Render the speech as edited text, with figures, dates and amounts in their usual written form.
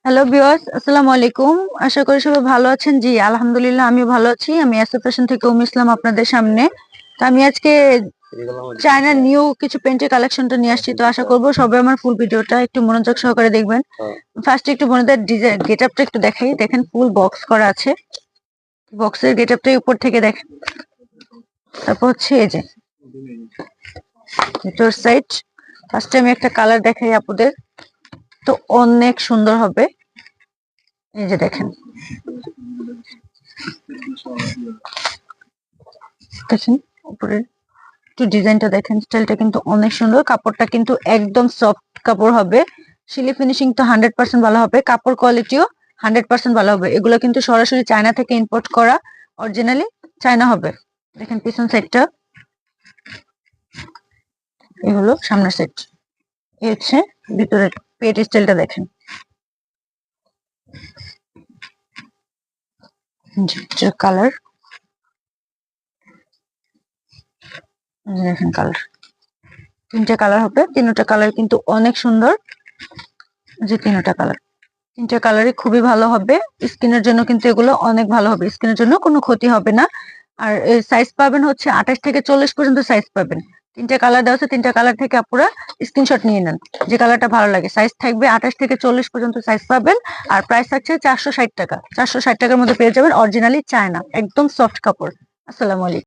Hello viewers, আসসালামু আলাইকুম। আশা করি সবাই ভালো আছেন। জি আলহামদুলিল্লাহ, আমিও ভালো আছি। আমি এসএ ফ্যাশন থেকে ইসলাম আপনাদের সামনে। তো আমি আজকে চায়না নিউ কিছু প্যান্টের কালেকশনটা নিয়ে আসছি। তো আশা করব সবাই আমার ফুল ভিডিওটা একটু মনোযোগ সহকারে দেখবেন। ফার্স্টে একটু বোনদের ডিজাইন গেটআপটা একটু দেখাই। দেখেন ফুল বক্স করা আছে। বক্সের গেটআপটা উপর থেকে দেখেন। তারপর হচ্ছে এই যে ভিতর সাইড। ফার্স্টে আমি একটা কালার দেখাই আপুদের। তো অনেক সুন্দর হবে। এই যে দেখেন, দেখেন উপরে একটু ডিজাইনটা দেখেন, স্টাইলটা কিন্তু অনেক সুন্দর। কাপড়টা কিন্তু একদম সফট কাপড় হবে। সিলি ফিনিশিং তো 100% ভালো হবে। কাপড় কোয়ালিটিও 100% ভালো হবে। এগুলো কিন্তু সরাসরি চায়না থেকে ইম্পোর্ট করা, অরিজিনালি চায়না হবে। দেখেন পিছন সাইডটা, এই হলো সামনের সাইড। এই হচ্ছে ভিতরের পেট স্টাইলটা দেখেন। কালার দেখেন, কালার তিনটা কালার হবে। তিনটা কালার কিন্তু অনেক সুন্দর। যে তিনটা কালার, তিনটা কালারই খুবই ভালো হবে। স্কিনের জন্য কিন্তু এগুলো অনেক ভালো হবে। স্কিনের জন্য কোনো ক্ষতি হবে না। আর সাইজ পাবেন হচ্ছে 28 থেকে 40 পর্যন্ত সাইজ পাবেন। তিনটা কালার দেওয়া আছে, তিনটা কালার থেকে আপনারা স্ক্রিনশট নিয়ে নেন যে কালারটা ভালো লাগে। সাইজ থাকবে 28 থেকে 40 পর্যন্ত সাইজ পাবেন। আর প্রাইস থাকছে 460 টাকা। 460 টাকার মধ্যে পেয়ে যাবেন অরিজিনালি চায়না, একদম সফট কাপড়। আসসালামু আলাইকুম।